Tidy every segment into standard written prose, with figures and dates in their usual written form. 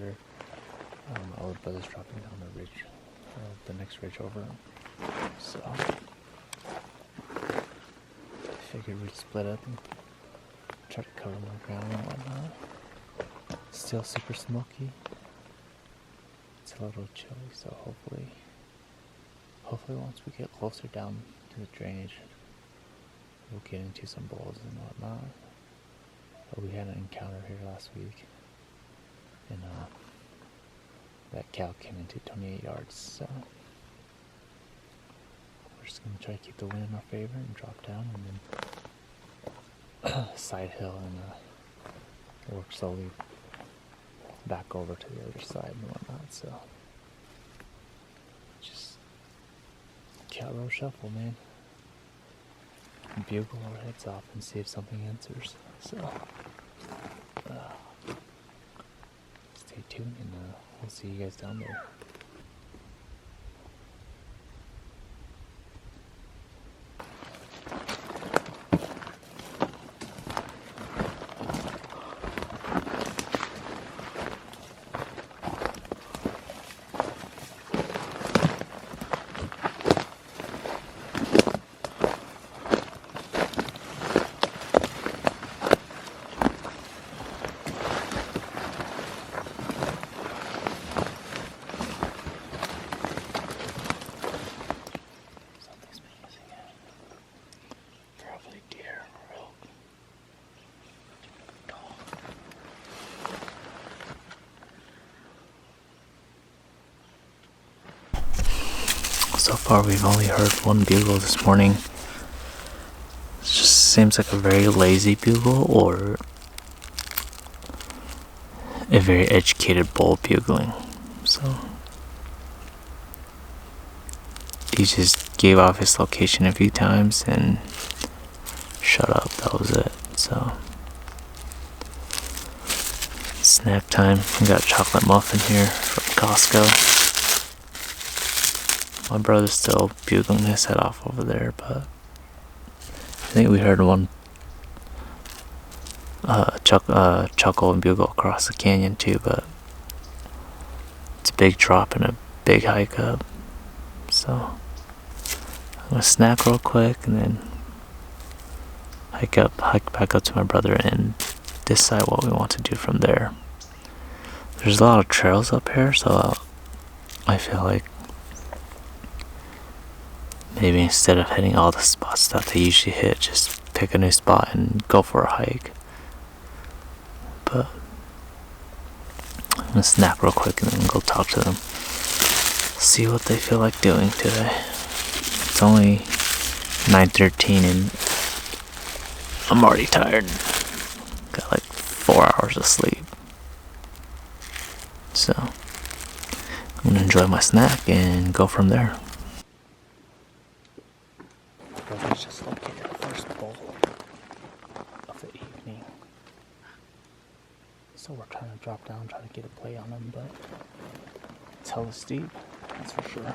brother. My older brother's dropping down the ridge, the next ridge over. So I figured we'd split up and try to cover more ground and whatnot. Still super smoky. It's a little chilly, so hopefully once we get closer down to the drainage, we'll get into some bowls and whatnot. But we had an encounter here last week, and that cow came into 28 yards, so we're just going to try to keep the wind in our favor and drop down, and then side hill and work slowly back over to the other side and whatnot. So just cat row shuffle, man. Bugle our heads off and see if something answers. So stay tuned, and we'll see you guys down there. So far we've only heard one bugle this morning. It just seems like a very lazy bugle or a very educated bull bugling. So he just gave off his location a few times and shut up. That was it. So snack time. We got chocolate muffin here from Costco. My brother's still bugling his head off over there, but I think we heard one chuckle and bugle across the canyon too, but it's a big drop and a big hike up. So I'm gonna snack real quick and then hike back up to my brother and decide what we want to do from there. There's a lot of trails up here, so I feel like maybe instead of hitting all the spots that they usually hit, just pick a new spot and go for a hike. But I'm gonna snack real quick and then go talk to them. See what they feel like doing today. It's only 9:13 and I'm already tired. Got like 4 hours of sleep. So I'm gonna enjoy my snack and go from there. Brother's just located the first bowl of the evening. So we're trying to drop down, try to get a play on them, but it's hella steep, that's for sure.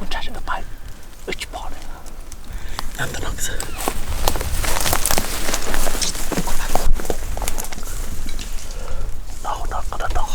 kanskje bare ikke på det. Vent langs. Da kan det ta.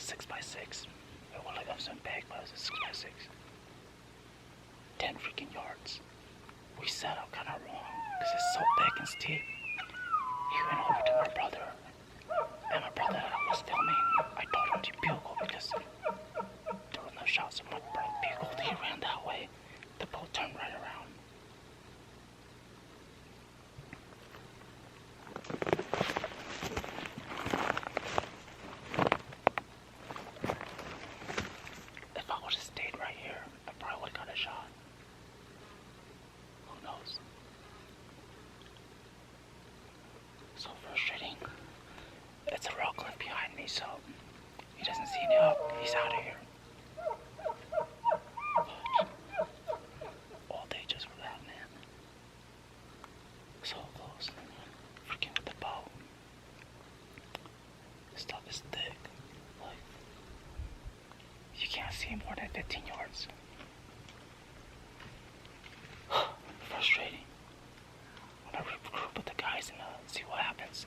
6x6. It was like some big, but it was a 6x6. 10 freaking yards. We set up kind of wrong because it's so big and steep. He went over to my brother, and my brother was filming. I told him to bugle because there were no shots of my brother bugled. He ran that way. The boat turned right around. If I would have stayed right here, I probably would have got a shot. Who knows? So frustrating. It's a real cliff behind me, so he doesn't see me up. He's out of here. All day just for that, man. So close. Freaking with the bow. This stuff is thick. Like, you can't see more than 15 yards. Frustrating. I'm gonna regroup with the guys and see what happens.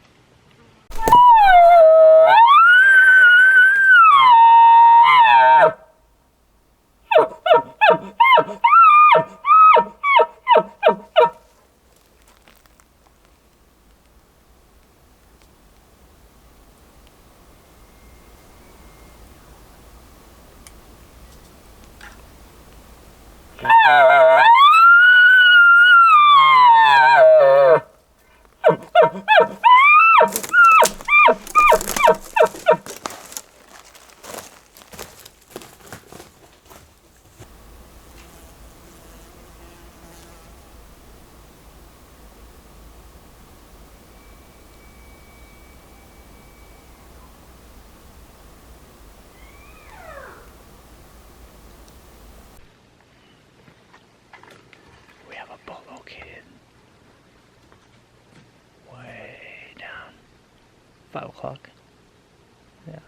We have a boat located way down. 5 o'clock. Yeah.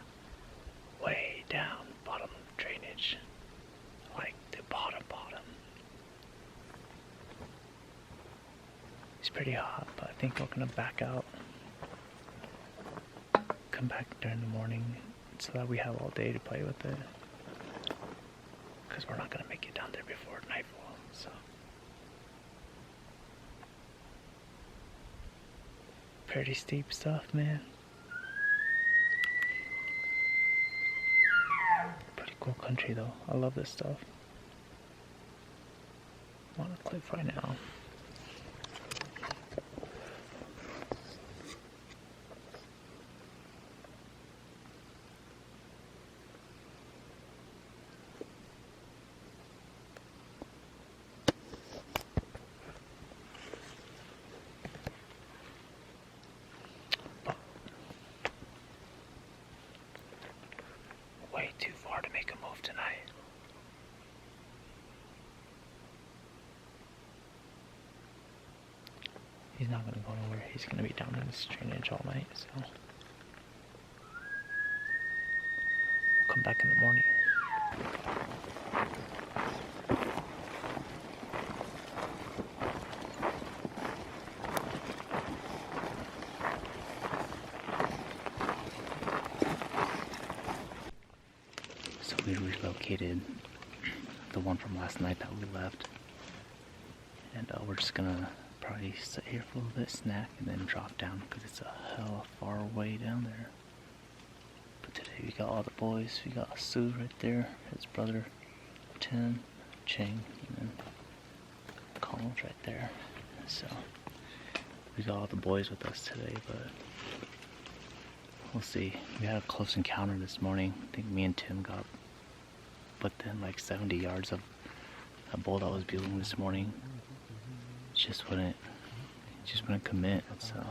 Way down, bottom drainage. Like the bottom. It's pretty hot, but I think we're gonna back out. Come back during the morning so that we have all day to play with it. Because we're not gonna make it down there before nightfall, so. Pretty steep stuff, man. Pretty cool country though. I love this stuff. I'm on a cliff right now. Way too far to make a move tonight. He's not gonna go nowhere. He's gonna be down in this drainage all night, so we'll come back in the morning. So we relocated the one from last night that we left, and we're just gonna probably sit here for a little bit, snack, and then drop down because it's a hell far way down there. But today we got all the boys. We got Sue right there, his brother Tim, Cheng, and then Colin's right there. So we got all the boys with us today, but we'll see. We had a close encounter this morning. I think me and Tim got within like 70 yards of a bull that was bugling this morning. Just wouldn't commit, so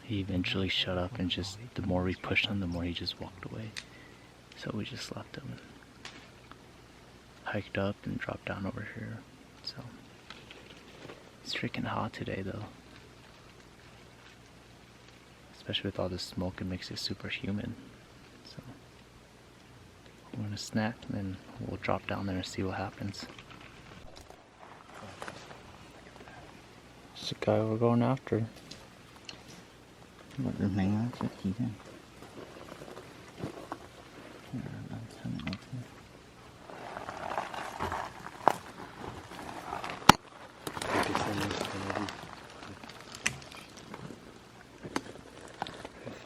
he eventually shut up, and just the more we pushed him, the more he just walked away. So we just left him and hiked up and dropped down over here. So it's freaking hot today though. Especially with all this smoke, it makes it super humid. So we're gonna snack and then we'll drop down there and see what happens. It's the guy we're going after. Một đường này nó sẽ chỉ ra.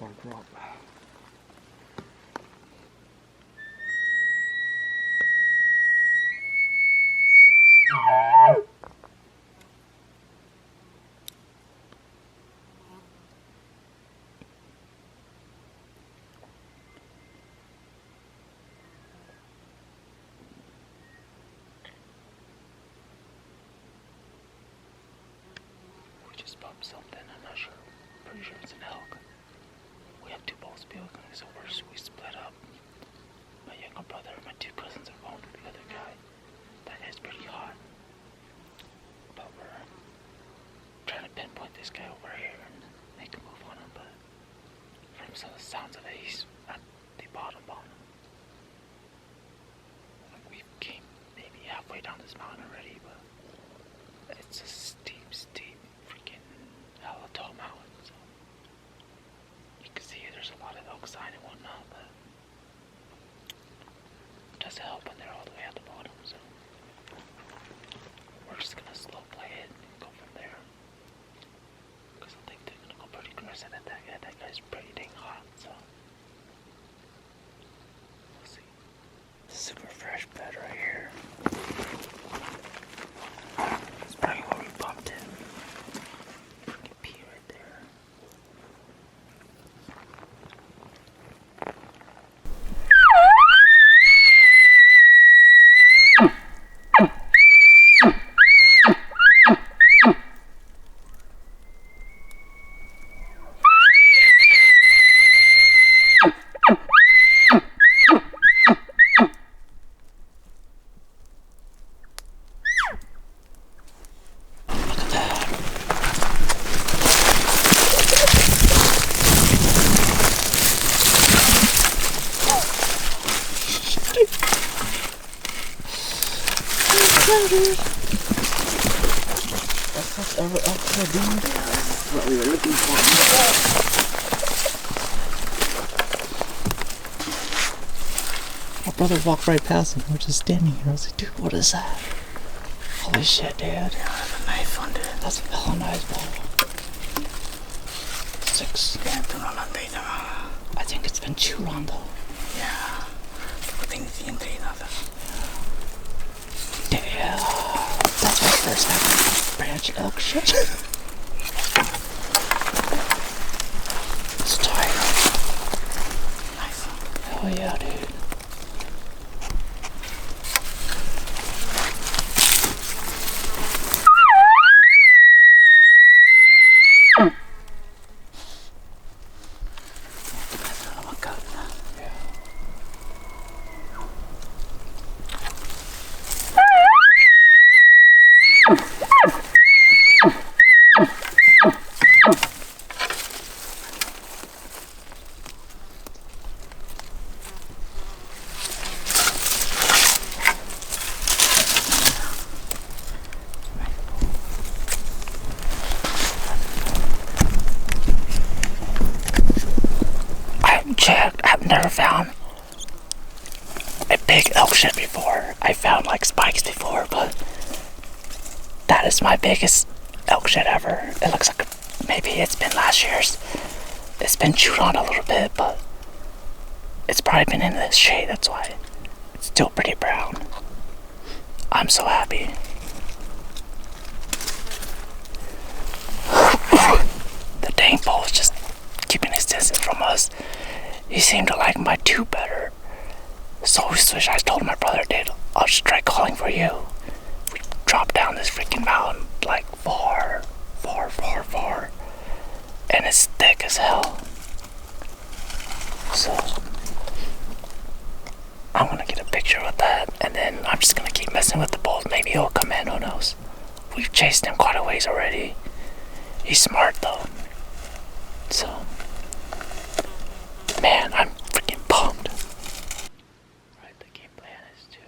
car drop. We just bumped something, I'm not sure. Pretty sure it's an elk. We have 2 bulls building, so we split up. My younger brother and my 2 cousins are going to the other guy. That is pretty hot. But we're trying to pinpoint this guy over here and make a move on him, but from some of the sounds of it, he's at the bottom. We came maybe halfway down this mountain already, but it's a steep, freaking hella tall mountain, so you can see there's a lot of elk sign and whatnot, but it doesn't help when they're all the way at the bottom, so we're just gonna slow play it and go from there, because I think they're gonna go pretty aggressive at that guy. That guy's pretty dang hot, so we'll see. Super fresh bed right here. It's probably where we bumped it. Freaking pee right there. That's what's ever up there, dude. That's what we were looking for. My brother walked right past him. We're just standing here. I was like, dude, what is that? Holy shit, dude. Yeah, that's a nice one, dude. That's a hella nice ball. 6. I think it's been chewed on though. Yeah. Damn. That's my first ever branch elk shit. It's tight. Nice. Hell yeah, dude. I've never found a big elk shit before. I found like spikes before, but that is my biggest elk shit ever. It looks like maybe it's been last year's. It's been chewed on a little bit, but it's probably been in this shade, that's why it's still pretty brown. I'm so happy. The dang bull is just keeping his distance from us. He seemed to like my 2 better. So switch. I told my brother, dude, I'll just try calling for you. We dropped down this freaking mountain like far. And it's thick as hell. So I'm gonna get a picture with that, and then I'm just gonna keep messing with the bull. Maybe he'll come in, who knows. We've chased him quite a ways already. He's smart though. So man, I'm freaking pumped. Right, the game plan is to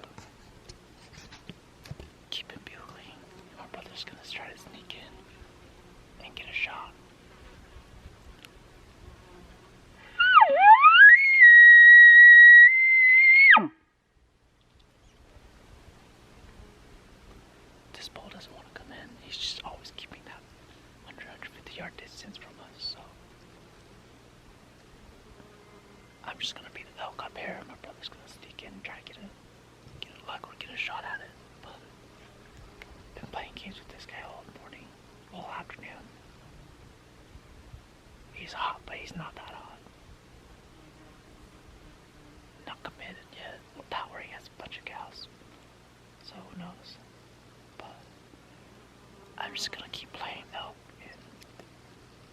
keep him bugling. My brother's gonna try to sneak in and get a shot. This bull doesn't want to come in. He's just always keeping that 150-yard distance from us, so I'm just gonna be the elk up here. My brother's gonna sneak in and try to get a luck or get a shot at it. But I've been playing games with this guy all morning, all afternoon. He's hot, but he's not that hot. Not committed yet. Not where he has a bunch of cows. So who knows? But I'm just gonna keep playing elk and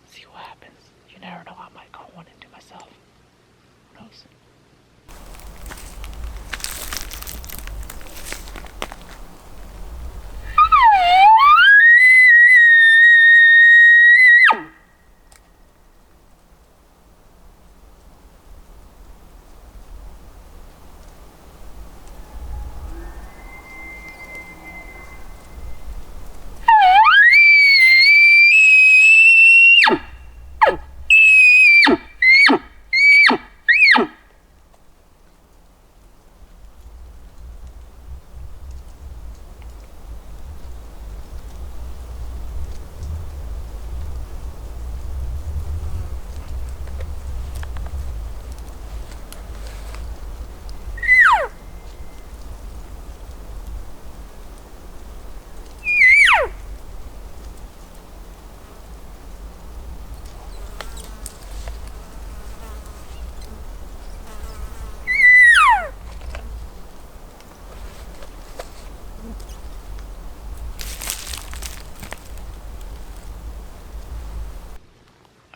see what happens. You never know, I might call one into myself. Who knows?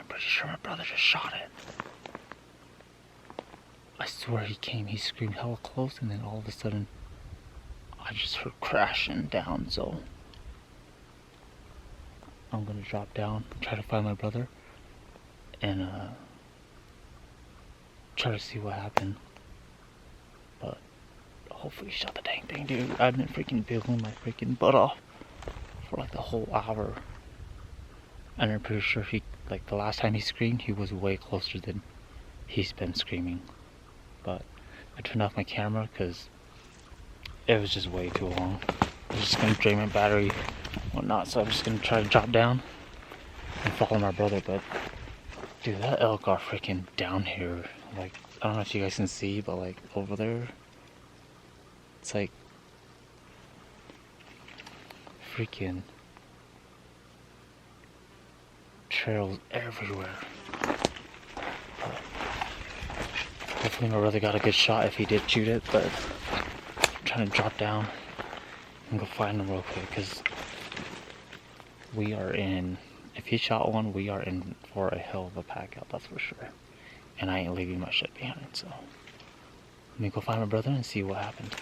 Pretty sure my brother just shot it. I swear he came, he screamed hella close, and then all of a sudden I just heard crashing down. So I'm gonna drop down, try to find my brother, and try to see what happened. But hopefully he shot the dang thing, dude. I've been freaking biggling my freaking butt off for like the whole hour. And I'm pretty sure he, like the last time he screamed, he was way closer than he's been screaming. But I turned off my camera because it was just way too long. I was just gonna drain my battery and whatnot, so I'm just gonna try to drop down and follow my brother. But dude, that elk are freaking down here. Like, I don't know if you guys can see, but like over there, it's like freaking trails everywhere. But hopefully my brother got a good shot if he did shoot it, but I'm trying to drop down and go find him real quick, because we are in, if he shot one, we are in for a hell of a pack out, that's for sure. And I ain't leaving my shit behind, so let me go find my brother and see what happened.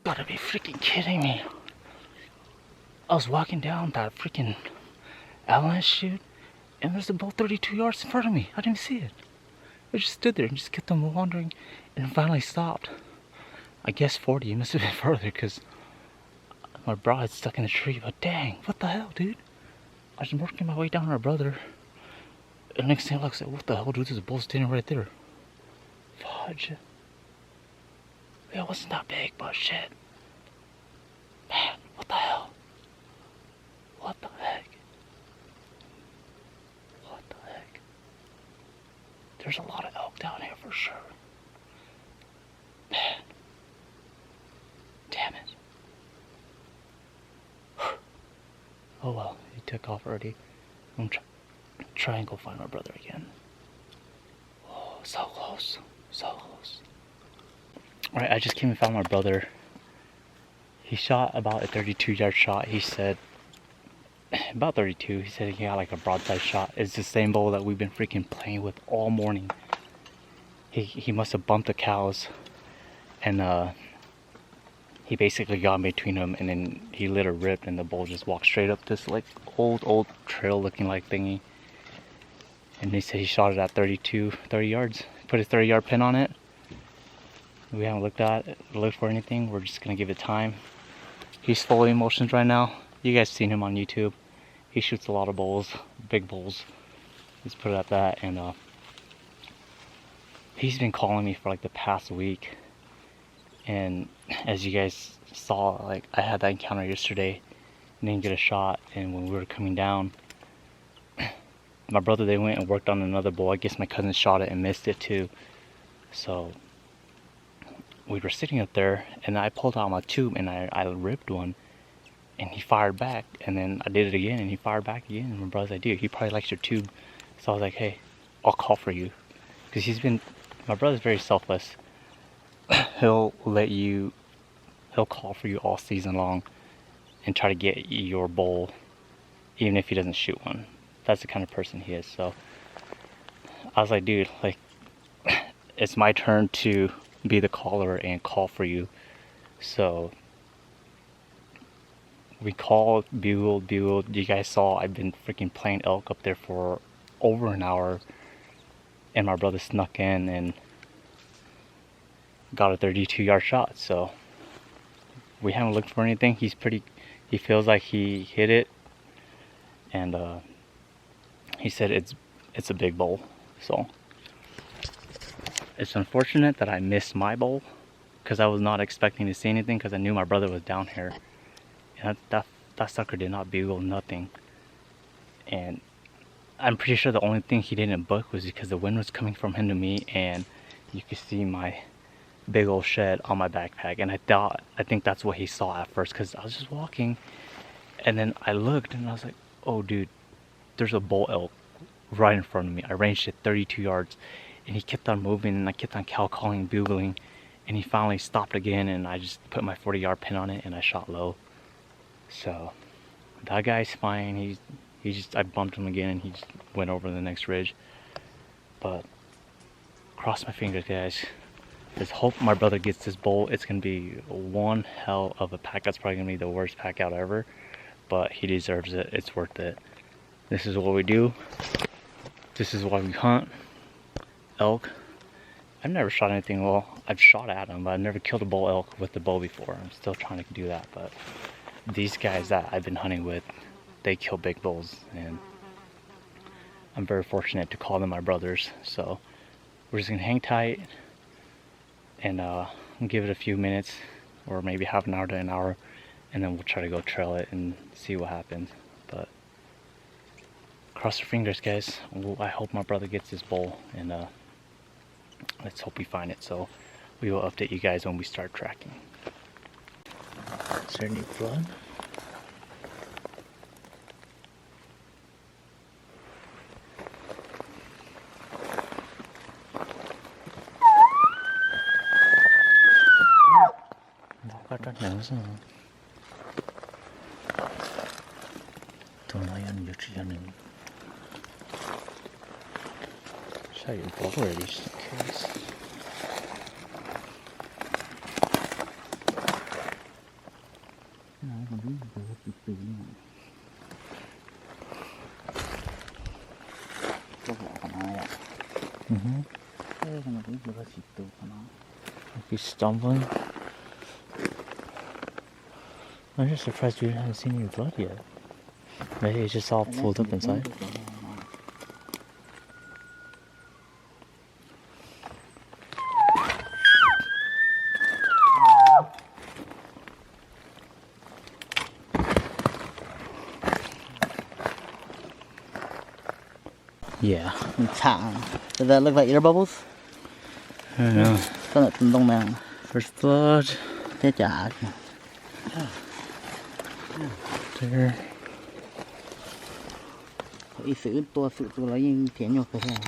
Gotta be freaking kidding me. I was walking down that freaking avalanche chute, and there's a bull 32 yards in front of me. I didn't see it. I just stood there and just kept on wandering and finally stopped. I guess 40, it must have been further because my bra had stuck in the tree, but dang, what the hell, dude? I was working my way down our brother, and next thing I look, I said, what the hell, dude, there's a bull standing right there. Fudge. It wasn't that big, but shit. Man, what the hell? What the heck? What the heck? There's a lot of elk down here for sure. Man. Damn it. Oh well, he took off already. I'm try and go find my brother again. Oh, so close. So close. Alright, I just came and found my brother. He shot about a 32-yard shot. He said, about 32. He said he got like a broadside shot. It's the same bow that we've been freaking playing with all morning. He must have bumped the cows, and he basically got in between them, and then he lit a rip, and the bull just walked straight up this like old trail looking like thingy. And he said he shot it at 30 yards. Put his 30-yard pin on it. We haven't looked for anything. We're just gonna give it time. He's full of emotions right now. You guys seen him on YouTube. He shoots a lot of bulls, big bulls. Let's put it at that. And he's been calling me for like the past week. And as you guys saw, like I had that encounter yesterday and didn't get a shot. And when we were coming down, my brother, they went and worked on another bull. I guess my cousin shot it and missed it too. So we were sitting up there, and I pulled out my tube and I ripped one, and he fired back. And then I did it again, and he fired back again. And my brother's like, dude, he probably likes your tube. So I was like, hey, I'll call for you, because my brother's very selfless. He'll call for you all season long and try to get your bull, even if he doesn't shoot one. That's the kind of person he is. So I was like, dude, like, it's my turn to be the caller and call for you. So we called, bugled. You guys saw I've been freaking playing elk up there for over an hour, and my brother snuck in and got a 32-yard shot. So we haven't looked for anything. He feels like he hit it, and he said it's a big bull. So it's unfortunate that I missed my bull, because I was not expecting to see anything, because I knew my brother was down here, and that sucker did not bugle, nothing. And I'm pretty sure the only thing he didn't book was because the wind was coming from him to me, and you could see my big old shed on my backpack. And I think that's what he saw at first, because I was just walking, and then I looked and I was like, oh dude, there's a bull elk right in front of me. I ranged it 32 yards, and he kept on moving, and I kept on cow calling, bugling, and he finally stopped again, and I just put my 40-yard pin on it and I shot low. So that guy's fine. I bumped him again, and he just went over the next ridge. But cross my fingers, guys. Just hope my brother gets this bull. It's gonna be one hell of a pack. That's probably gonna be the worst pack out ever, but he deserves it. It's worth it. This is what we do. This is why we hunt elk. I've never shot anything. Well, I've shot at them, but I've never killed a bull elk with the bow before. I'm still trying to do that, but these guys that I've been hunting with, they kill big bulls, and I'm very fortunate to call them my brothers. So we're just gonna hang tight and give it a few minutes, or maybe half an hour to an hour, and then we'll try to go trail it and see what happens. But cross your fingers, guys. I hope my brother gets his bull, and let's hope we find it. So we will update you guys when we start tracking. Is there any blood? Show your bull already, just in case. He's stumbling. I'm just surprised you haven't seen any blood yet. Maybe it's just all pulled up inside. Yeah. Does that look like ear bubbles? I don't know. Sao lại từng đông nào? First blood. Thế chả. There. Ý sự lấy thiện nhiều cái này.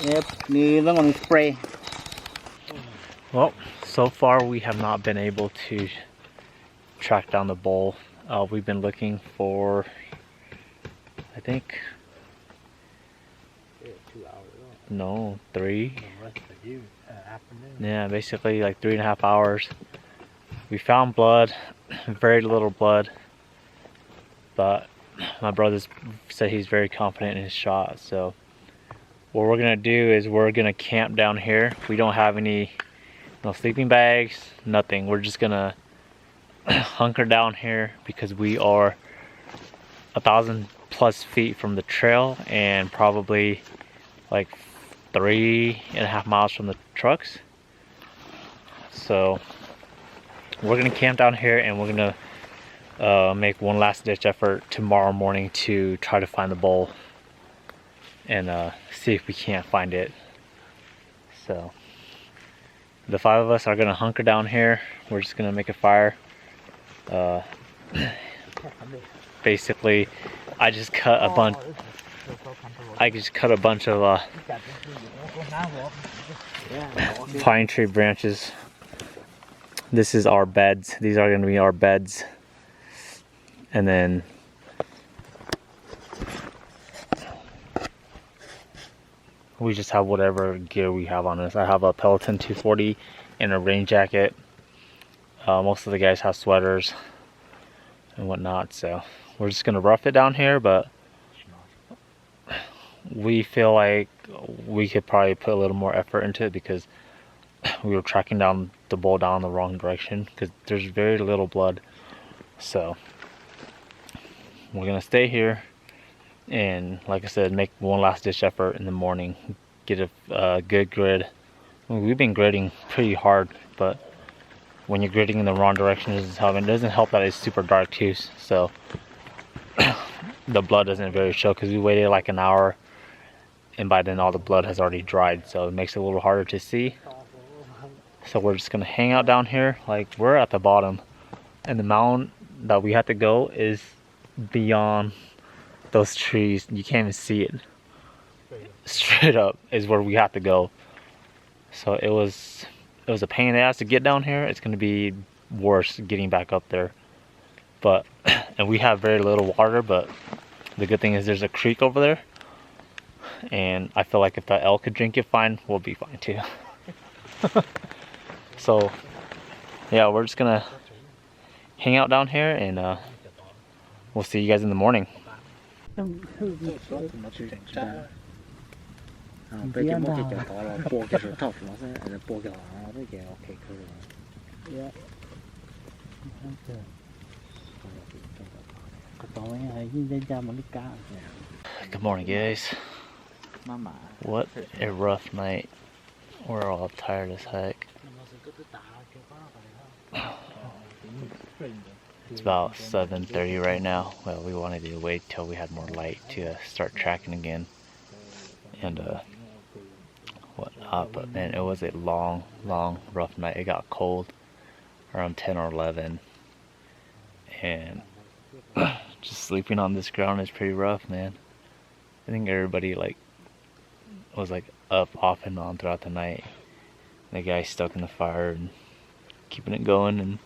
Yep, như nó còn spray. Well, so far we have not been able to track down the bull. We've been looking for, I think, no, 3. Yeah, basically like 3.5 hours. We found blood, very little blood, but my brother said he's very confident in his shot. So what we're gonna do is we're gonna camp down here. We don't have no sleeping bags, nothing. We're just gonna hunker down here because we are 1,000+ feet from the trail and probably like 3.5 miles from the trucks. So we're gonna camp down here and we're gonna make one last ditch effort tomorrow morning to try to find the bull and see if we can't find it. So the 5 of us are gonna hunker down here. We're just gonna make a fire. Basically, I just cut a bunch of pine tree branches. This is our beds. These are gonna be our beds. And then we just have whatever gear we have on us. I have a Peloton 240 and a rain jacket. Most of the guys have sweaters and whatnot, so we're just gonna rough it down here, but we feel like we could probably put a little more effort into it because we were tracking down the bull down the wrong direction because there's very little blood. So we're gonna stay here and, like I said, make one last ditch effort in the morning, get a good grid. I mean, we've been gridding pretty hard, but when you're gridding in the wrong direction, it doesn't help that it's super dark too, so the blood doesn't very show because we waited like an hour and by then all the blood has already dried, so it makes it a little harder to see. So we're just gonna hang out down here. Like, we're at the bottom and the mountain that we have to go is beyond those trees. You can't even see it. Straight up is where we have to go. So it was a pain in the ass to get down here. It's gonna be worse getting back up there. But and we have very little water, but the good thing is there's a creek over there. And I feel like if that elk could drink it fine, we'll be fine too. So yeah, we're just gonna hang out down here and we'll see you guys in the morning. Good morning, guys. What a rough night. We're all tired as heck. It's about 7:30 right now. Well, we wanted to wait till we had more light to start tracking again and whatnot, but man, it was a long rough night. It got cold around 10 or 11 and just sleeping on this ground is pretty rough, man. I think everybody was up off and on throughout the night. The guy stuck in the fire and keeping it going, and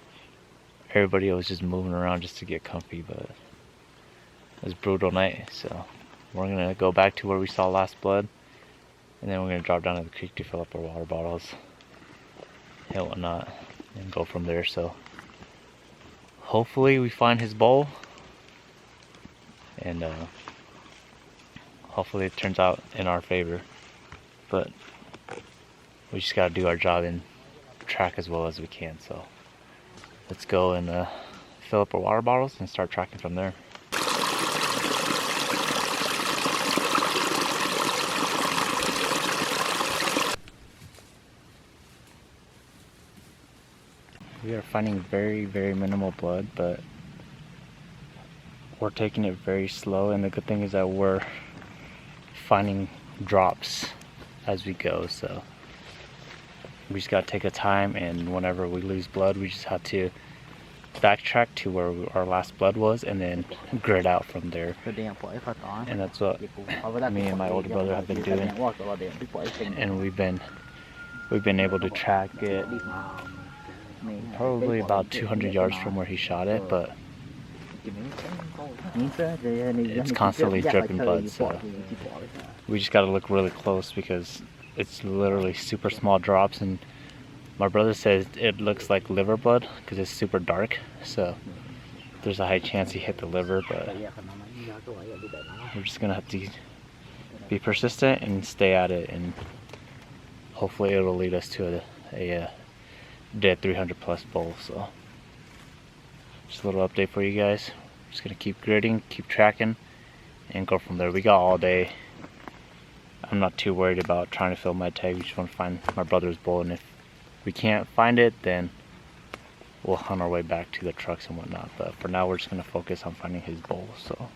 everybody was just moving around just to get comfy, but it was a brutal night. So we're gonna go back to where we saw last blood, and then we're gonna drop down to the creek to fill up our water bottles and whatnot and go from there. So hopefully we find his bowl and hopefully it turns out in our favor, but we just gotta do our job and track as well as we can. So let's go and fill up our water bottles and start tracking from there. We are finding very minimal blood, but we're taking it very slow, and the good thing is that we're finding drops as we go, so we just gotta take our time, and whenever we lose blood we just have to backtrack to where our last blood was and then grid out from there. And that's what me and my older brother have been doing, and we've been able to track it probably about 200 yards from where he shot it, but It's constantly dripping blood, so we just gotta look really close because it's literally super small drops, and my brother says it looks like liver blood because it's super dark, so there's a high chance he hit the liver, but we're just gonna have to be persistent and stay at it, and hopefully it'll lead us to a dead 300 plus bull. So just a little update for you guys. Just gonna keep gritting, keep tracking, and go from there. We got all day. I'm not too worried about trying to fill my tag. We just want to find my brother's bull, and if we can't find it, then we'll hunt our way back to the trucks and whatnot. But for now, we're just gonna focus on finding his bull. So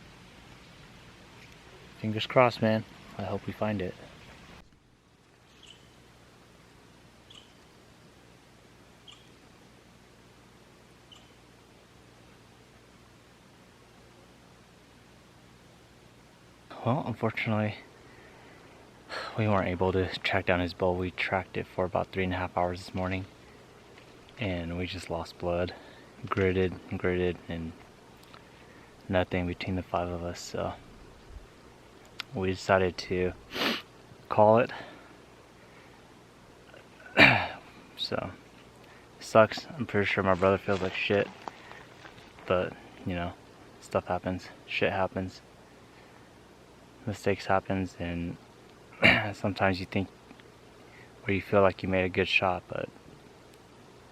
fingers crossed, man. I hope we find it. Well, unfortunately, we weren't able to track down his bull. We tracked it for about 3.5 hours this morning, and we just lost blood. Gritted, and nothing between the 5 of us. So we decided to call it. So sucks. I'm pretty sure my brother feels like shit, but you know, stuff happens, shit happens, mistakes happens, and sometimes you think, or you feel like you made a good shot, but it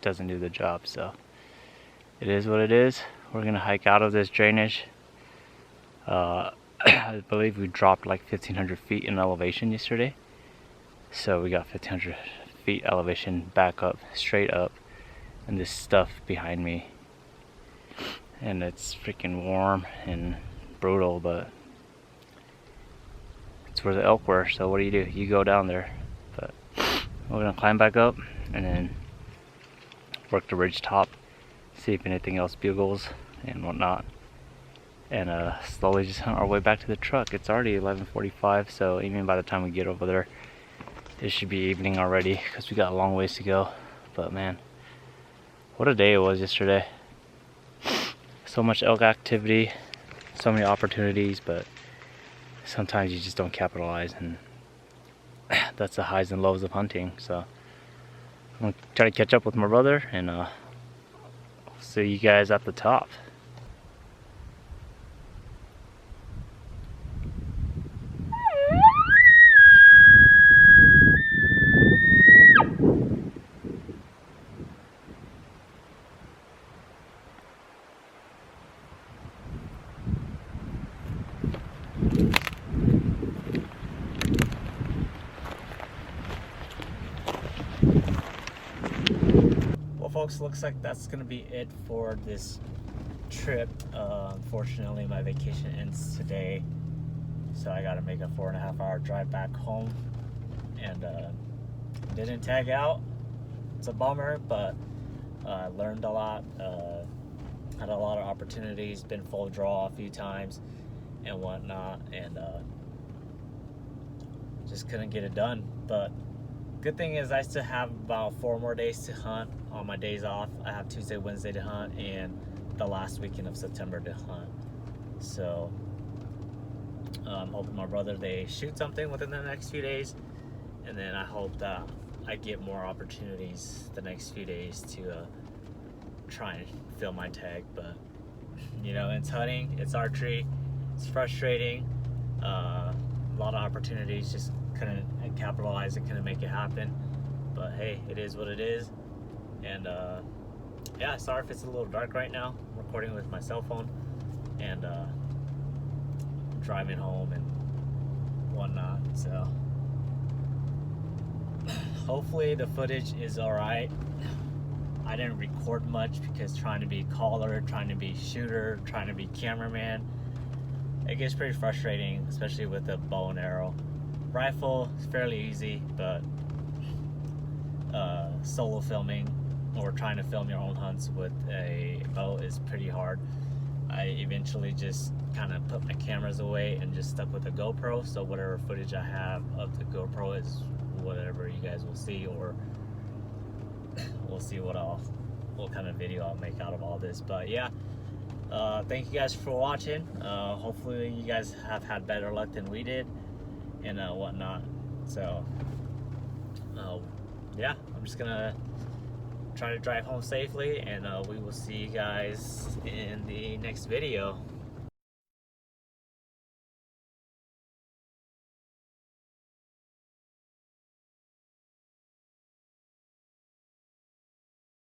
doesn't do the job. So it is what it is. We're gonna hike out of this drainage. I believe we dropped like 1,500 feet in elevation yesterday, so we got 1,500 feet elevation back up, straight up, and this stuff behind me, and it's freaking warm and brutal, but it's where the elk were. So what do? You go down there. But we're gonna climb back up and then work the ridge top, see if anything else bugles and whatnot, and slowly just hunt our way back to the truck. It's already 11:45, so even by the time we get over there, it should be evening already because we got a long ways to go. But man, what a day it was yesterday. So much elk activity, so many opportunities, but sometimes you just don't capitalize, and that's the highs and lows of hunting. So I'm gonna try to catch up with my brother, and I'll see you guys at the top. Well, folks, looks like that's gonna be it for this trip. Unfortunately, my vacation ends today, so I gotta make a 4.5 hour drive back home, and didn't tag out. It's a bummer, but I learned a lot, had a lot of opportunities, been full draw a few times and whatnot, and just couldn't get it done. But good thing is I still have about 4 more days to hunt on my days off. I have Tuesday, Wednesday to hunt, and the last weekend of September to hunt. So I'm hoping my brother, they shoot something within the next few days, and then I hope that I get more opportunities the next few days to try and fill my tag. But you know, it's hunting, it's archery, it's frustrating. A lot of opportunities, just couldn't capitalize and couldn't make it happen. But hey, it is what it is. And yeah, sorry if it's a little dark right now. I'm recording with my cell phone and driving home and whatnot. So hopefully the footage is alright. I didn't record much because trying to be caller, trying to be shooter, trying to be cameraman, it gets pretty frustrating, especially with the bow and arrow. Rifle is fairly easy, but solo filming or trying to film your own hunts with a bow is pretty hard. I eventually just kind of put my cameras away and just stuck with the GoPro, so whatever footage I have of the GoPro is whatever you guys will see, or we'll see what kind of video I'll make out of all this. But yeah, thank you guys for watching. Hopefully you guys have had better luck than we did and whatnot. So yeah, I'm just gonna try to drive home safely, and we will see you guys in the next video.